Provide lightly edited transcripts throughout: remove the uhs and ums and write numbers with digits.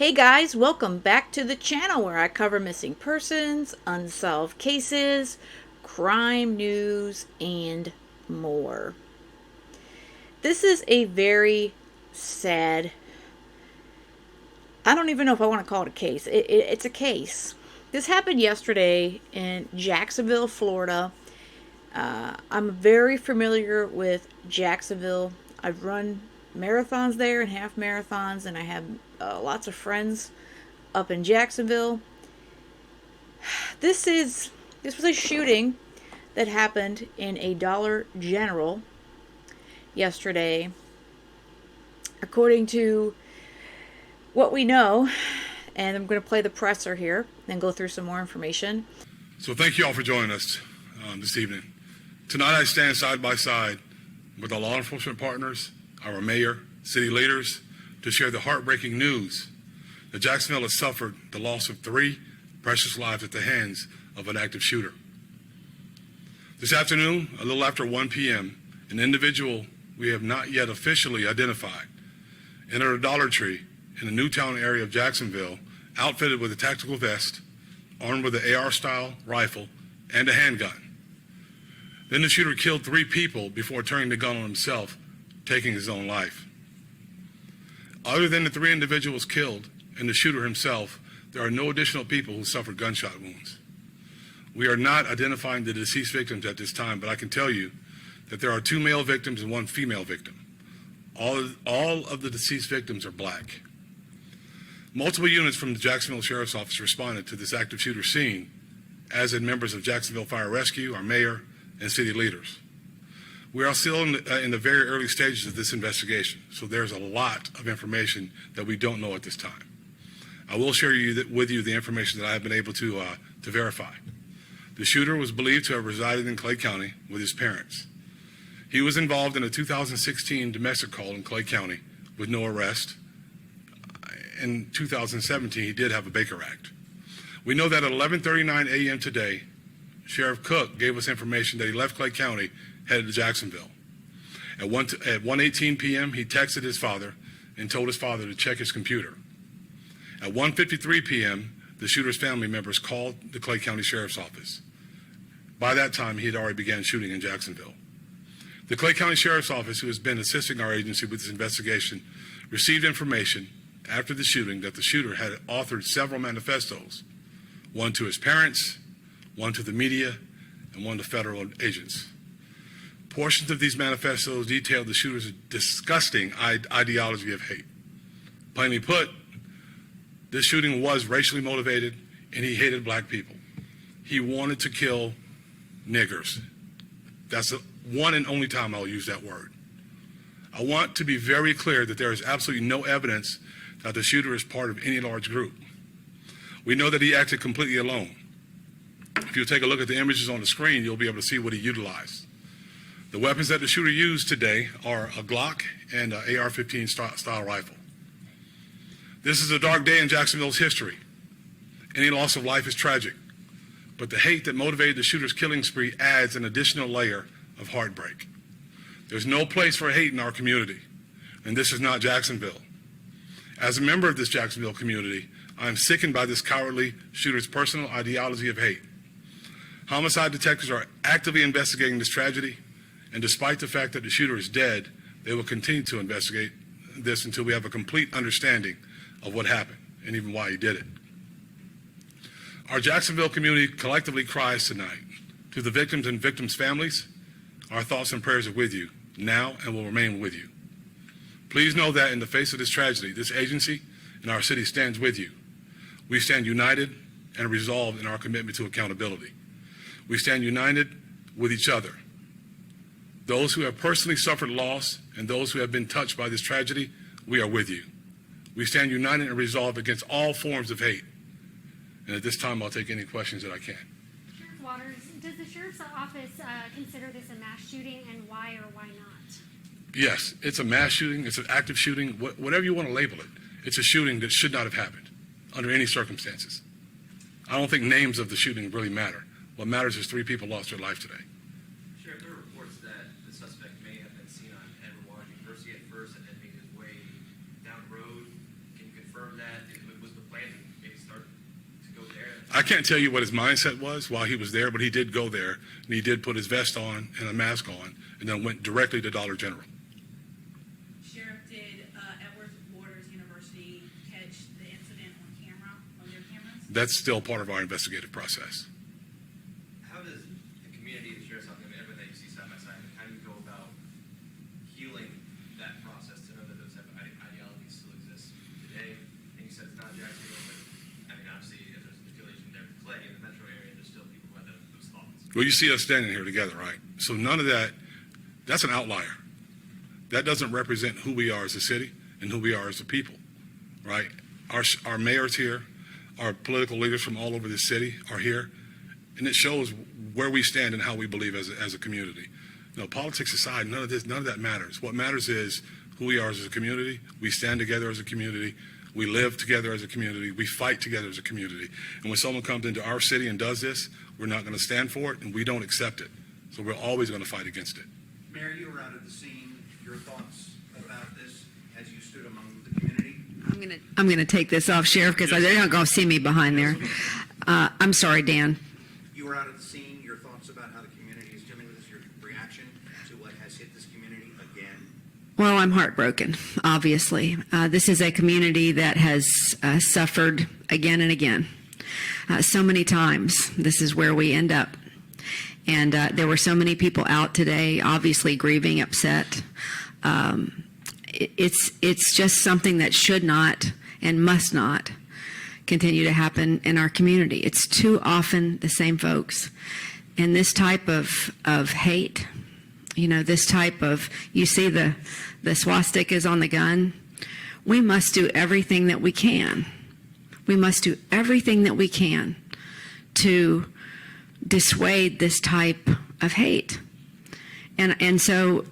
Hey guys, welcome back to the channel where I cover missing persons, unsolved cases, crime news, and more. This is a very sad, I don't even know if I want to call it a case. It's a case. This happened yesterday in Jacksonville, Florida. I'm very familiar with Jacksonville. I've run marathons there and half marathons, and I have lots of friends up in Jacksonville. This was a shooting that happened in a Dollar General yesterday. According to what we know, and I'm going to play the presser here and go through some more information. So thank you all for joining us this evening. Tonight I stand side by side with our law enforcement partners, our mayor, city leaders, to share the heartbreaking news that Jacksonville has suffered the loss of 3 precious lives at the hands of an active shooter. This afternoon, a little after 1 p.m., an individual we have not yet officially identified entered a Dollar Tree in the Newtown area of Jacksonville, outfitted with a tactical vest, armed with an AR-style rifle and a handgun. Then the shooter killed 3 people before turning the gun on himself, taking his own life. Other than the 3 individuals killed and the shooter himself, there are no additional people who suffered gunshot wounds. We are not identifying the deceased victims at this time, but I can tell you that there are 2 male victims and 1 female victim. All of the deceased victims are black. Multiple units from the Jacksonville Sheriff's Office responded to this active shooter scene, as did members of Jacksonville Fire Rescue, our mayor, and city leaders. We are still in the very early stages of this investigation, so there's a lot of information that we don't know at this time. I will share with you the information that I have been able to verify. The shooter was believed to have resided in Clay County with his parents. He was involved in a 2016 domestic call in Clay County with no arrest. In 2017, he did have a Baker Act. We know that at 11:39 a.m. today, Sheriff Cook gave us information that he left Clay County, headed to Jacksonville. At 1:18 p.m., he texted his father and told his father to check his computer. At 1:53 p.m., the shooter's family members called the Clay County Sheriff's Office. By that time, he had already began shooting in Jacksonville. The Clay County Sheriff's Office, who has been assisting our agency with this investigation, received information after the shooting that the shooter had authored several manifestos, one to his parents, one to the media, and one to federal agents. Portions of these manifestos detailed the shooter's disgusting ideology of hate. Plainly put, this shooting was racially motivated, and he hated black people. He wanted to kill niggers. That's the one and only time I'll use that word. I want to be very clear that there is absolutely no evidence that the shooter is part of any large group. We know that he acted completely alone. If you take a look at the images on the screen, you'll be able to see what he utilized. The weapons that the shooter used today are a Glock and an AR-15 style rifle. This is a dark day in Jacksonville's history. Any loss of life is tragic, but the hate that motivated the shooter's killing spree adds an additional layer of heartbreak. There's no place for hate in our community, and this is not Jacksonville. As a member of this Jacksonville community, I am sickened by this cowardly shooter's personal ideology of hate. Homicide detectives are actively investigating this tragedy, and despite the fact that the shooter is dead, they will continue to investigate this until we have a complete understanding of what happened and even why he did it. Our Jacksonville community collectively cries tonight. To the victims and victims' families, our thoughts and prayers are with you now and will remain with you. Please know that in the face of this tragedy, this agency and our city stands with you. We stand united and resolved in our commitment to accountability. We stand united with each other. Those who have personally suffered loss and those who have been touched by this tragedy, we are with you. We stand united and resolved against all forms of hate. And at this time, I'll take any questions that I can. Sheriff Waters, does the Sheriff's Office consider this a mass shooting, and why or why not? Yes, it's a mass shooting. It's an active shooting. Whatever you want to label it, it's a shooting that should not have happened under any circumstances. I don't think names of the shooting really matter. What matters is 3 people lost their life today. Sheriff, there are reports that the suspect may have been seen on Edward Water University at first and then made his way down the road. Can you confirm that? I can't tell you what his mindset was while he was there, but he did go there, and he did put his vest on and a mask on, and then went directly to Dollar General. Sheriff, did Edward Waters University catch the incident on camera, on their cameras? That's still part of our investigative process. How does the community, the sheriff's office, everyone that you see side by side, how do you go about healing that process to know that those type of ideologies still exist today? And you said it's not Jacksonville, but I mean, obviously, if there's affiliation there with Clay in the metro area, there's still people who have those thoughts. Well, you see us standing here together, right? So none of that, that's an outlier. That doesn't represent who we are as a city and who we are as a people, right? Our mayor's here, our political leaders from all over the city are here, and it shows where we stand and how we believe as a community. You know, politics aside, none of that matters. What matters is who we are as a community. We stand together as a community. We live together as a community. We fight together as a community. And when someone comes into our city and does this, we're not going to stand for it, and we don't accept it. So we're always going to fight against it. Mayor, you were out at the scene. Your thoughts about this as you stood among the community? I'm gonna take this off, Sheriff, because they're not going to see me behind there. I'm sorry, Dan. You were out at the scene. Your thoughts about how the community is dealing with this, your reaction to what has hit this community again? Well, I'm heartbroken, obviously. This is a community that has suffered again and again. So many times, this is where we end up. And there were so many people out today, obviously grieving, upset. It's just something that should not and must not continue to happen in our community. It's too often the same folks. And this type of hate, you know, this type of, you see the swastikas on the gun. We must do everything that we can. We must do everything that we can to dissuade this type of hate. And so,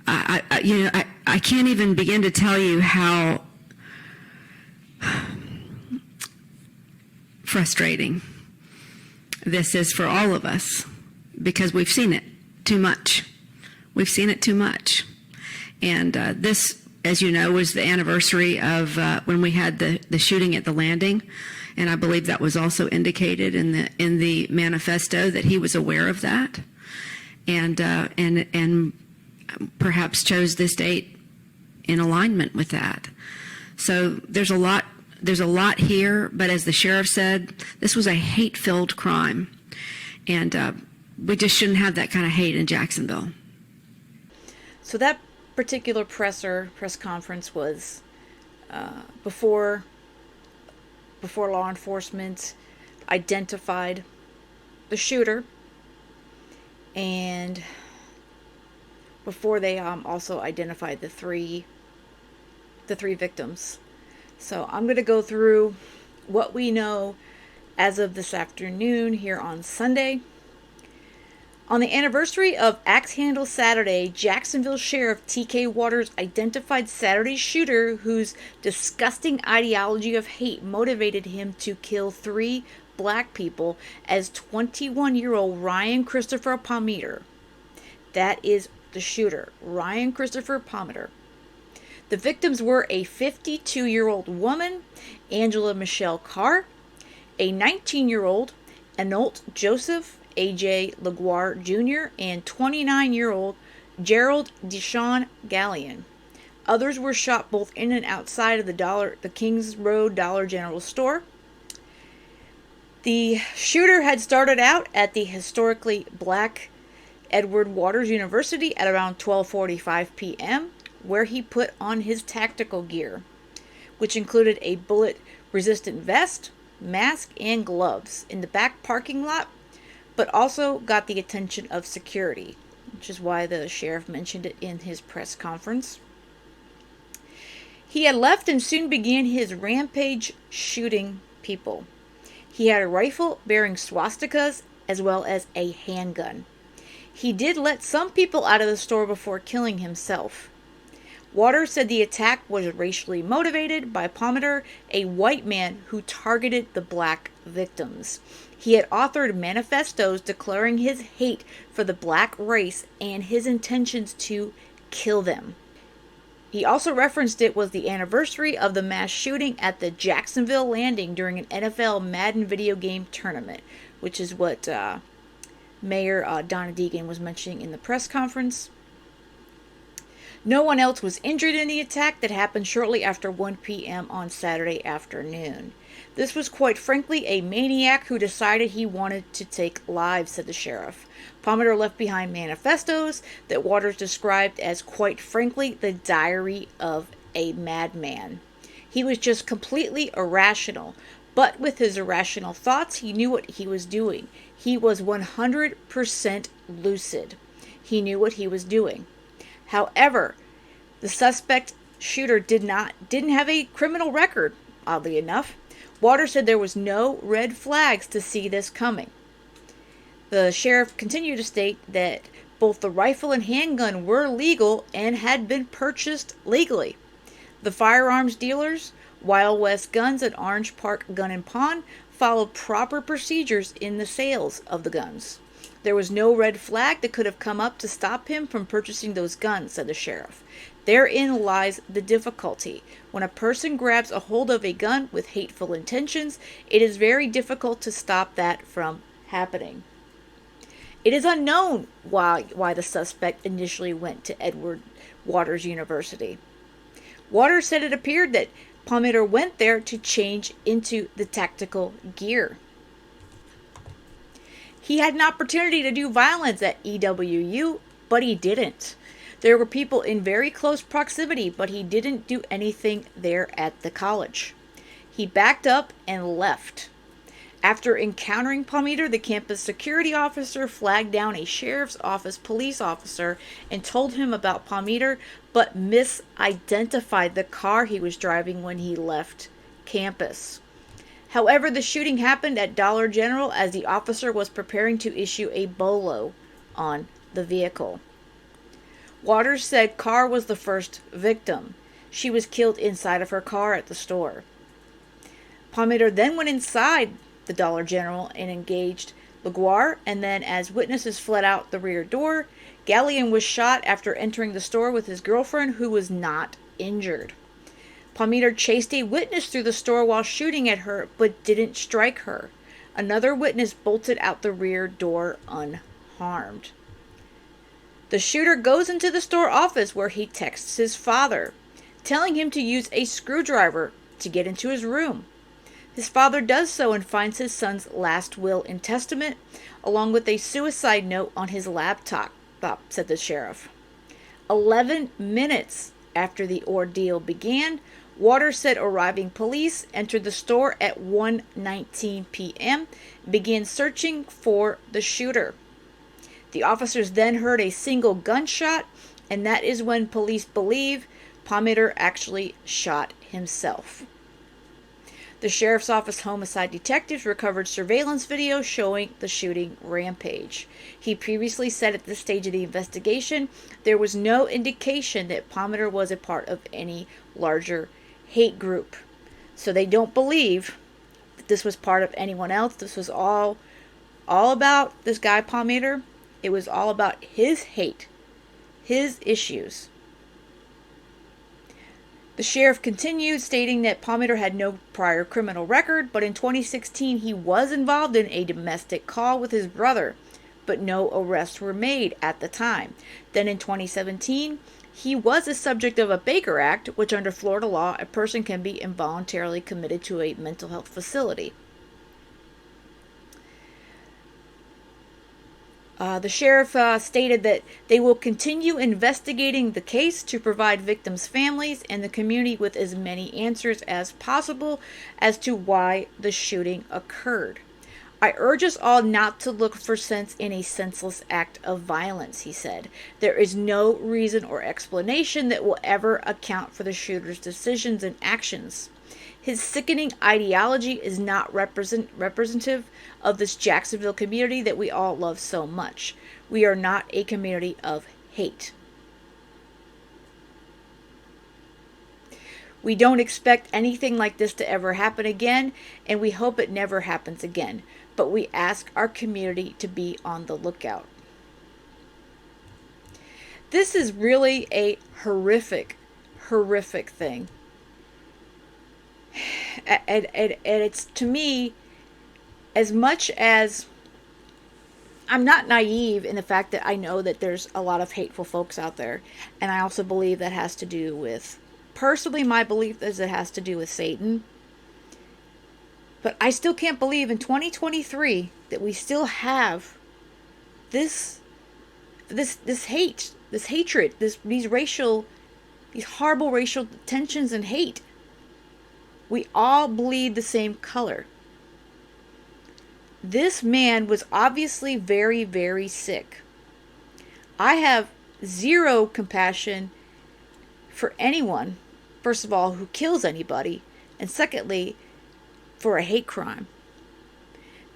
I can't even begin to tell you how frustrating this is for all of us, because we've seen it too much. We've seen it too much. And this, as you know, was the anniversary of when we had the shooting at the landing. And I believe that was also indicated in the manifesto that he was aware of that, and perhaps chose this date in alignment with that. So there's a lot here. But as the sheriff said, this was a hate-filled crime, and we just shouldn't have that kind of hate in Jacksonville. So that particular press conference was before law enforcement identified the shooter, and before they also identified the three victims. So I'm going to go through what we know as of this afternoon here on Sunday. On the anniversary of Axe Handle Saturday, Jacksonville Sheriff T.K. Waters identified Saturday's shooter, whose disgusting ideology of hate motivated him to kill 3 black people, as 21-year-old Ryan Christopher Palmeter. That is the shooter, Ryan Christopher Palmeter. The victims were a 52-year-old woman, Angela Michelle Carr, a 19-year-old, Anolt Joseph A.J. LaGuarre Jr., and 29-year-old Gerald Deshaun Gallion. Others were shot both in and outside of the Kings Road Dollar General store. The shooter had started out at the historically black Edward Waters University at around 12:45 p.m., where he put on his tactical gear, which included a bullet-resistant vest, mask, and gloves in the back parking lot, but also got the attention of security, which is why the sheriff mentioned it in his press conference. He had left and soon began his rampage shooting people. He had a rifle bearing swastikas as well as a handgun. He did let some people out of the store before killing himself. Waters said the attack was racially motivated by Palmeter, a white man who targeted the black victims. He had authored manifestos declaring his hate for the black race and his intentions to kill them. He also referenced it was the anniversary of the mass shooting at the Jacksonville landing during an NFL Madden video game tournament, which is what Mayor Donna Deegan was mentioning in the press conference. No one else was injured in the attack that happened shortly after 1 p.m. on Saturday afternoon. This was quite frankly a maniac who decided he wanted to take lives, said the sheriff. Palmeter left behind manifestos that Waters described as, quite frankly, the diary of a madman. He was just completely irrational, but with his irrational thoughts, he knew what he was doing. He was 100% lucid. He knew what he was doing. However, the suspect shooter didn't have a criminal record, oddly enough. Waters said there was no red flags to see this coming. The sheriff continued to state that both the rifle and handgun were legal and had been purchased legally. The firearms dealers, Wild West Guns and Orange Park Gun and Pawn, followed proper procedures in the sales of the guns. There was no red flag that could have come up to stop him from purchasing those guns, said the sheriff. Therein lies the difficulty. When a person grabs a hold of a gun with hateful intentions, it is very difficult to stop that from happening. It is unknown why the suspect initially went to Edward Waters University. Waters said it appeared that Palmeter went there to change into the tactical gear. He had an opportunity to do violence at EWU, but he didn't. There were people in very close proximity, but he didn't do anything there at the college. He backed up and left. After encountering Palmeter, the campus security officer flagged down a sheriff's office police officer and told him about Palmeter, but misidentified the car he was driving when he left campus. However, the shooting happened at Dollar General as the officer was preparing to issue a bolo on the vehicle. Waters said Carr was the first victim. She was killed inside of her car at the store. Palmeter then went inside the Dollar General and engaged LaGuardia, and then as witnesses fled out the rear door, Gallion was shot after entering the store with his girlfriend, who was not injured. Palmeter chased a witness through the store while shooting at her, but didn't strike her. Another witness bolted out the rear door unharmed. The shooter goes into the store office where he texts his father, telling him to use a screwdriver to get into his room. His father does so and finds his son's last will and testament, along with a suicide note on his laptop, said the sheriff. 11 minutes after the ordeal began, Waters said arriving police entered the store at 1:19 p.m. and began searching for the shooter. The officers then heard a single gunshot, and that is when police believe Palmeter actually shot himself. The sheriff's office homicide detectives recovered surveillance video showing the shooting rampage. He previously said at this stage of the investigation there was no indication that Palmeter was a part of any larger hate group. So they don't believe that this was part of anyone else. This was all about this guy Palmeter. It was all about his hate, his issues. The sheriff continued, stating that Palmeter had no prior criminal record, but in 2016 he was involved in a domestic call with his brother, but no arrests were made at the time. Then in 2017, he was a subject of a Baker Act, which under Florida law, a person can be involuntarily committed to a mental health facility. The sheriff stated that they will continue investigating the case to provide victims' families and the community with as many answers as possible as to why the shooting occurred. I urge us all not to look for sense in a senseless act of violence, he said. There is no reason or explanation that will ever account for the shooter's decisions and actions. His sickening ideology is not representative of this Jacksonville community that we all love so much. We are not a community of hate. We don't expect anything like this to ever happen again, and we hope it never happens again. But we ask our community to be on the lookout. This is really a horrific horrific thing. And it's, to me, as much as I'm not naive in the fact that I know that there's a lot of hateful folks out there, and I also believe that has to do with, personally, my belief is it has to do with Satan. But I still can't believe in 2023 that we still have this hate, this hatred, these horrible racial tensions and hate. We all bleed the same color. This man was obviously very, very sick. I have zero compassion for anyone, first of all, who kills anybody, and secondly, for a hate crime.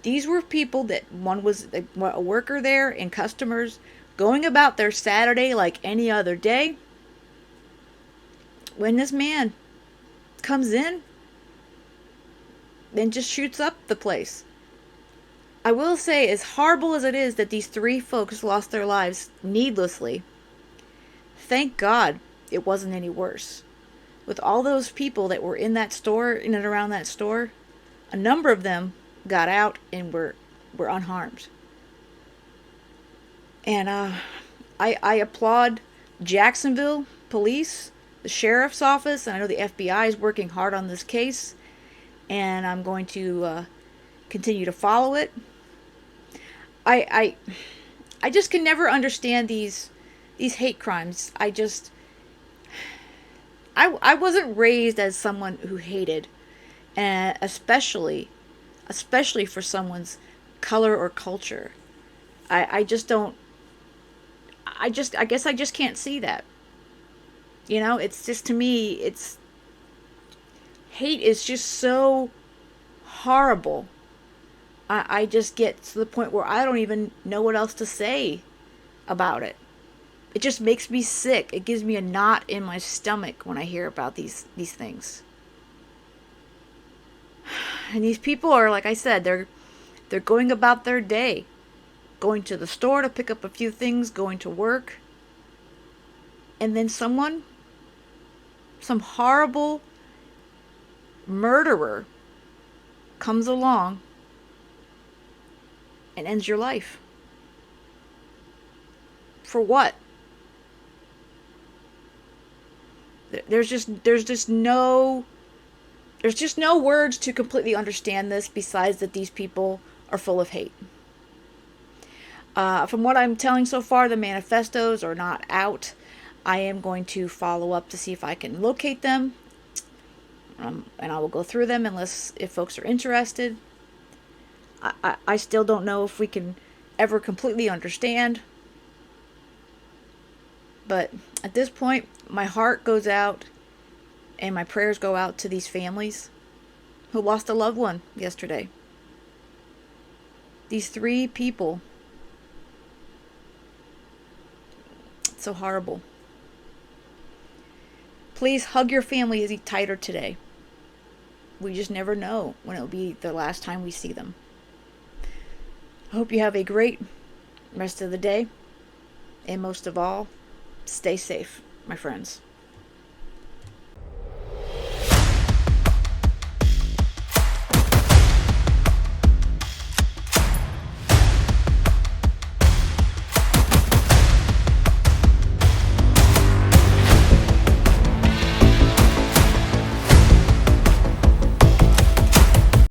These were people that, one was a worker there and customers going about their Saturday like any other day. When this man comes in and just shoots up the place. I will say, as horrible as it is that these 3 folks lost their lives needlessly, thank God it wasn't any worse. With all those people that were in that store, in and around that store, a number of them got out and were unharmed. And I applaud Jacksonville police, the sheriff's office, and I know the FBI is working hard on this case, and I'm going to continue to follow it. I just can never understand these hate crimes. I wasn't raised as someone who hated, and especially for someone's color or culture. I just don't. I guess I just can't see that. You know, it's just, to me, it's, hate is just so horrible. I just get to the point where I don't even know what else to say about it. It just makes me sick. It gives me a knot in my stomach when I hear about these things. And these people are, like I said, they're going about their day, going to the store to pick up a few things, going to work, and then some horrible murderer comes along and ends your life. For what? There's just no words to completely understand this, besides that these people are full of hate. From what I'm telling so far, the manifestos are not out. I am going to follow up to see if I can locate them, and I will go through them if folks are interested. I still don't know if we can ever completely understand, but at this point, my heart goes out and my prayers go out to these families who lost a loved one yesterday. These 3 people. It's so horrible. Please hug your family tighter today. We just never know when it'll be the last time we see them. I hope you have a great rest of the day. And most of all, stay safe, my friends.